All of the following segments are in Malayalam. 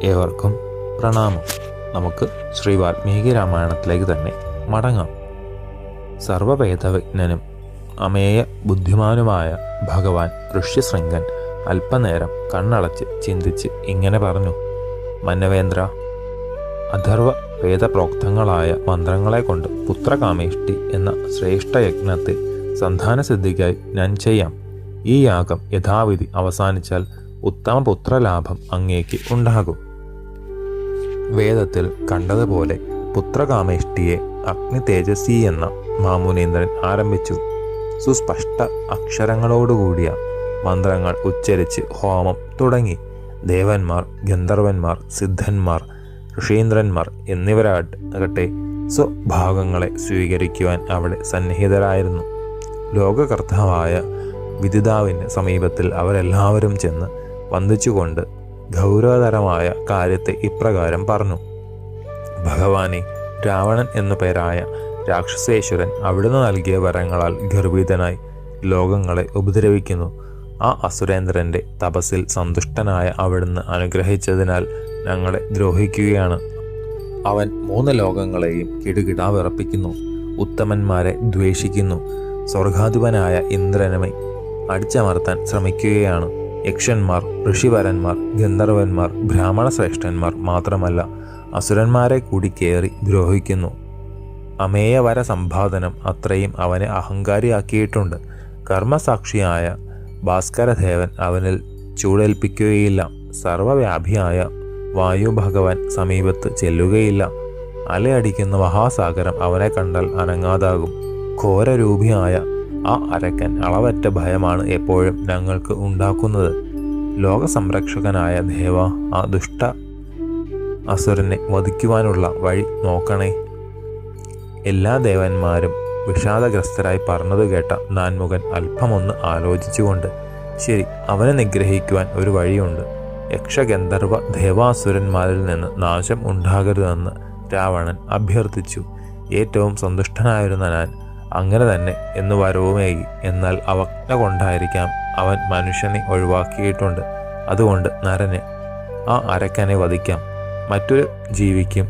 ഏവർക്കും പ്രണാമം. നമുക്ക് ശ്രീ വാൽമീകി രാമായണത്തിലേക്ക് തന്നെ മടങ്ങാം. സർവവേദവിജ്ഞനും അമേയ ബുദ്ധിമാനുമായ ഭഗവാൻ ഋഷ്യശൃംഗൻ അല്പനേരം കണ്ണടച്ച് ചിന്തിച്ച് ഇങ്ങനെ പറഞ്ഞു: മന്നവേന്ദ്ര, അഥർവ വേദപ്രോക്തങ്ങളായ മന്ത്രങ്ങളെ കൊണ്ട് പുത്രകാമേഷ്ടി എന്ന ശ്രേഷ്ഠയജ്ഞത്തെ സന്താനസിദ്ധിക്കായി ഞാൻ ചെയ്യാം. ഈ യാഗം യഥാവിധി അവസാനിച്ചാൽ ഉത്തമ പുത്രലാഭം അങ്ങേക്ക് ഉണ്ടാകും. വേദത്തിൽ കണ്ടതുപോലെ പുത്രകാമേഷ്ടിയെ അഗ്നി തേജസ്വി എന്ന മാമുനീന്ദ്രൻ ആരംഭിച്ചു. സുസ്പഷ്ട അക്ഷരങ്ങളോടുകൂടിയ മന്ത്രങ്ങൾ ഉച്ചരിച്ച് ഹോമം തുടങ്ങി. ദേവന്മാർ, ഗന്ധർവന്മാർ, സിദ്ധന്മാർ, ഋഷീന്ദ്രന്മാർ എന്നിവരാകട്ടെ സ്വഭാഗങ്ങളെ സ്വീകരിക്കുവാൻ അവിടെ സന്നിഹിതരായിരുന്നു. ലോകകർത്താവായ വിദിതാവിൻ്റെ സമീപത്തിൽ അവരെല്ലാവരും ചെന്ന് വന്ദിച്ചുകൊണ്ട് ഗൗരവതരമായ കാര്യത്തെ ഇപ്രകാരം പറഞ്ഞു: ഭഗവാനെ, രാവണൻ എന്നു പേരായ രാക്ഷസേശ്വരൻ അവിടുന്ന് നൽകിയ വരങ്ങളാൽ ഗർഭിതനായി ലോകങ്ങളെ ഉപദ്രവിക്കുന്നു. ആ അസുരേന്ദ്രൻ്റെ തപസ്സിൽ സന്തുഷ്ടനായ അവിടുന്ന് അനുഗ്രഹിച്ചതിനാൽ ഞങ്ങളെ ദ്രോഹിക്കുകയാണ്. അവൻ 3 ലോകങ്ങളെയും കിടുകിടാ വിറപ്പിക്കുന്നു. ഉത്തമന്മാരെ ദ്വേഷിക്കുന്നു. സ്വർഗാധിപനായ ഇന്ദ്രനെ അടിച്ചമർത്താൻ ശ്രമിക്കുകയാണ്. യക്ഷന്മാർ, ഋഷിവരന്മാർ, ഗന്ധർവന്മാർ, ബ്രാഹ്മണ ശ്രേഷ്ഠന്മാർ മാത്രമല്ല, അസുരന്മാരെ കൂടി കയറി ദ്രോഹിക്കുന്നു. അമേയവര സമ്പാദനം അത്രയും അവനെ അഹങ്കാരിയാക്കിയിട്ടുണ്ട്. കർമ്മസാക്ഷിയായ ഭാസ്കരദേവൻ അവനിൽ ചൂടേൽപ്പിക്കുകയില്ല. സർവവ്യാപിയായ വായു ഭഗവാൻ സമീപത്ത് ചെല്ലുകയില്ല. അലയടിക്കുന്ന മഹാസാഗരം അവനെ കണ്ടാൽ അനങ്ങാതാകും. ഘോരരൂപിയായ ആ അരക്കൻ അളവറ്റ ഭയമാണ് എപ്പോഴും ഞങ്ങൾക്ക് ഉണ്ടാക്കുന്നത്. ലോകസംരക്ഷകനായ ദേവ, ആ ദുഷ്ട അസുരനെ വധിക്കുവാനുള്ള വഴി നോക്കണേ. എല്ലാ ദേവന്മാരും വിഷാദഗ്രസ്തരായി പറഞ്ഞതു കേട്ട നാൻമുഖൻ അല്പമൊന്ന് ആലോചിച്ചുകൊണ്ട്: ശരി, അവനെ നിഗ്രഹിക്കുവാൻ ഒരു വഴിയുണ്ട്. യക്ഷഗന്ധർവ ദേവാസുരന്മാരിൽ നിന്ന് നാശം ഉണ്ടാകരുതെന്ന് രാവണൻ അഭ്യർത്ഥിച്ചു. ഏറ്റവും സന്തുഷ്ടനായിരുന്ന ഞാൻ അങ്ങനെ തന്നെ എന്ന് വരവുമേകി. എന്നാൽ അവജ്ഞ കൊണ്ടായിരിക്കാം അവൻ മനുഷ്യനെ ഒഴിവാക്കിയിട്ടുണ്ട്. അതുകൊണ്ട് നരന് ആ അരക്കനെ വധിക്കാം. മറ്റൊരു ജീവിക്കും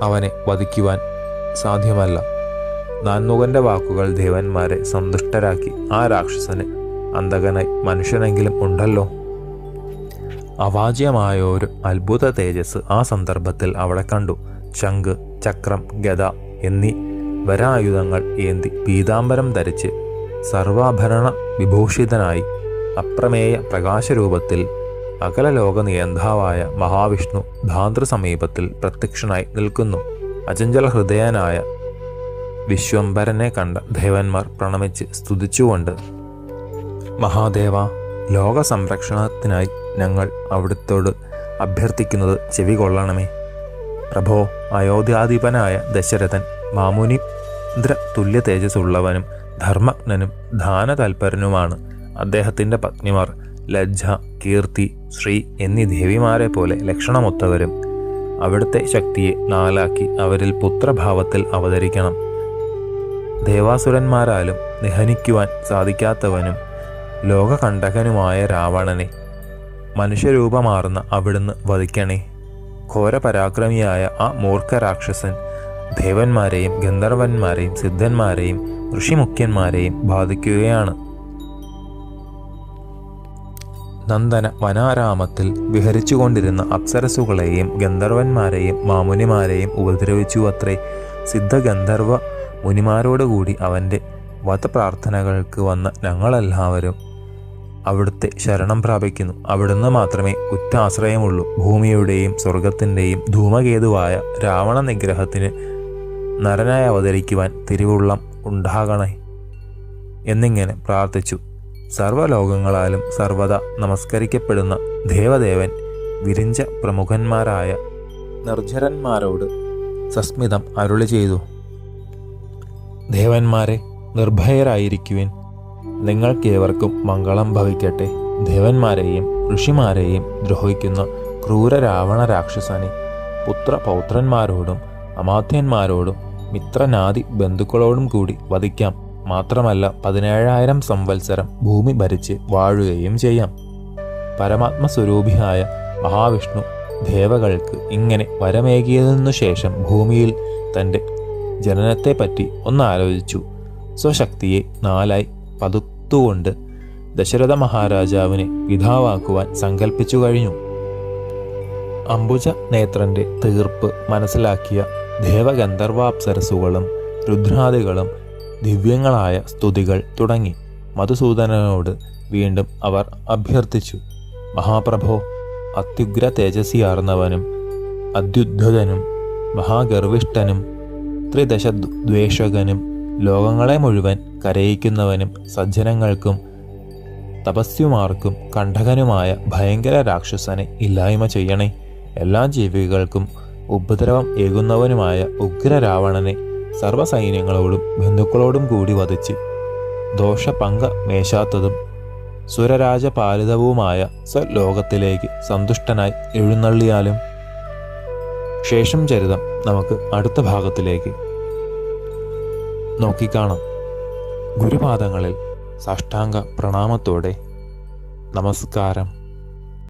അവനെ വധിക്കുവാൻ സാധ്യമല്ല. നാൻമുഖന്റെ വാക്കുകൾ ദേവന്മാരെ സന്തുഷ്ടരാക്കി. ആ രാക്ഷസന് അന്തകനായി മനുഷ്യനെങ്കിലും ഉണ്ടല്ലോ. അവാച്യമായൊരു അത്ഭുത തേജസ് ആ സന്ദർഭത്തിൽ അവിടെ കണ്ടു. ശംഖ്, ചക്രം, ഗദ എന്നീ വരായുധങ്ങൾ ഏന്തി പീതാംബരം ധരിച്ച് സർവാഭരണ വിഭൂഷിതനായി അപ്രമേയ പ്രകാശരൂപത്തിൽ അകലലോക നിയന്താവായ മഹാവിഷ്ണു ധാതൃസമീപത്തിൽ പ്രത്യക്ഷനായി നിൽക്കുന്നു. അചഞ്ചല ഹൃദയനായ വിശ്വംഭരനെ കണ്ട ദേവന്മാർ പ്രണമിച്ച് സ്തുതിച്ചുകൊണ്ട്: മഹാദേവ, ലോക സംരക്ഷണത്തിനായി ഞങ്ങൾ അവിടുത്തോട് അഭ്യർത്ഥിക്കുന്നത് ചെവി കൊള്ളണമേ. പ്രഭോ, അയോധ്യാധിപനായ ദശരഥൻ മാമുനീന്ദ്ര തുല്യ തേജസ്സുള്ളവനും ധർമ്മജ്ഞനും ദാനതൽപരനുമാണ്. അദ്ദേഹത്തിൻ്റെ പത്നിമാർ ലജ്ജ, കീർത്തി, ശ്രീ എന്നീ ദേവിമാരെ പോലെ ലക്ഷണമൊത്തവരും. അവിടുത്തെ ശക്തിയെ 4ആക്കി അവരിൽ പുത്രഭാവത്തിൽ അവതരിക്കണം. ദേവാസുരന്മാരാലും നിഹനിക്കുവാൻ സാധിക്കാത്തവനും ലോകകണ്ടകനുമായ രാവണനെ മനുഷ്യരൂപമാർന്ന അവിടുന്ന് വധിക്കണേ. ഘോരപരാക്രമിയായ ആ മൂർഖരാക്ഷസൻ ദേവന്മാരെയും ഗന്ധർവന്മാരെയും സിദ്ധന്മാരെയും ഋഷിമുഖ്യന്മാരെയും ബാധിക്കുകയാണ്. നന്ദന വനാരാമത്തിൽ വിഹരിച്ചുകൊണ്ടിരുന്ന അപ്സരസുകളെയും ഗന്ധർവന്മാരെയും മാമുനിമാരെയും ഉപദ്രവിച്ചു അത്രേ. സിദ്ധഗന്ധർവ മുനിമാരോടുകൂടി അവൻ്റെ വധപ്രാർത്ഥനകൾക്ക് വന്ന ഞങ്ങളെല്ലാവരും അവിടുത്തെ ശരണം പ്രാപിക്കുന്നു. അവിടുന്ന് മാത്രമേ ഉറ്റാശ്രയമുള്ളൂ. ഭൂമിയുടെയും സ്വർഗത്തിൻ്റെയും ധൂമകേതുവായ രാവണ നിഗ്രഹത്തിന് നരനായി അവതരിക്കുവാൻ തിരുവുള്ളം ഉണ്ടാകണേ എന്നിങ്ങനെ പ്രാർത്ഥിച്ചു. സർവ്വലോകങ്ങളാലും സർവദാ നമസ്കരിക്കപ്പെടുന്ന ദേവദേവൻ വിരിഞ്ച പ്രമുഖന്മാരായ നിർജ്ജരന്മാരോട് സസ്മിതം അരുളി ചെയ്തു: ദേവന്മാരെ, നിർഭയരായിരിക്കുവിൻ. നിങ്ങൾക്കേവർക്കും മംഗളം ഭവിക്കട്ടെ. ദേവന്മാരെയും ഋഷിമാരെയും ദ്രോഹിക്കുന്ന ക്രൂര രാവണ രാക്ഷസനെ പുത്രപൗത്രന്മാരോടും അമാത്യന്മാരോടും മിത്രനാദി ബന്ധുക്കളോടും കൂടി വധിക്കാം. മാത്രമല്ല 17,000 സംവത്സരം ഭൂമി ഭരിച്ച് വാഴുകയും ചെയ്യാം. പരമാത്മസ്വരൂപിയായ മഹാവിഷ്ണു ദേവകൾക്ക് ഇങ്ങനെ വരമേകിയതിനു ശേഷം ഭൂമിയിൽ തൻ്റെ ജനനത്തെപ്പറ്റി ഒന്നാലോചിച്ചു. സ്വശക്തിയെ നാലായി പതുത്തുകൊണ്ട് ദശരഥ മഹാരാജാവിനെ പിതാവാക്കുവാൻ സങ്കല്പിച്ചു കഴിഞ്ഞു. അംബുജ നേത്രന്റെ തീർപ്പ് മനസ്സിലാക്കിയ ദേവഗന്ധർവാപ്സരസുകളും രുദ്രാദികളും ദിവ്യങ്ങളായ സ്തുതികൾ തുടങ്ങി. മധുസൂദനനോട് വീണ്ടും അവർ അഭ്യർത്ഥിച്ചു, മഹാപ്രഭോ, അത്യുഗ്ര തേജസ്സിയാർന്നവനും അത്യുദ്ധതനും മഹാഗർവിഷ്ഠനും ത്രിദശദ്വേഷകനും ലോകങ്ങളെ മുഴുവൻ കരയിക്കുന്നവനും സജ്ജനങ്ങൾക്കും തപസ്വിമാർക്കും കണ്ഠകനുമായ ഭയങ്കര രാക്ഷസനെ ഇല്ലായ്മ ചെയ്യണേ. എല്ലാ ജീവികൾക്കും ഉപദ്രവം ഏകുന്നവനുമായ ഉഗ്രരാവണനെ സർവ്വസൈന്യങ്ങളോടും ബന്ധുക്കളോടും കൂടി വധിച്ച് ദോഷപങ്ക മേശാത്തതും സുരരാജപാലിതവുമായ സ്വലോകത്തിലേക്ക് സന്തുഷ്ടനായി എഴുന്നള്ളിയാലും. ശേഷം ചരിതം നമുക്ക് അടുത്ത ഭാഗത്തിലേക്ക് നോക്കിക്കാണാം. ഗുരുപാദങ്ങളിൽ സാഷ്ടാംഗ പ്രണാമത്തോടെ നമസ്കാരം.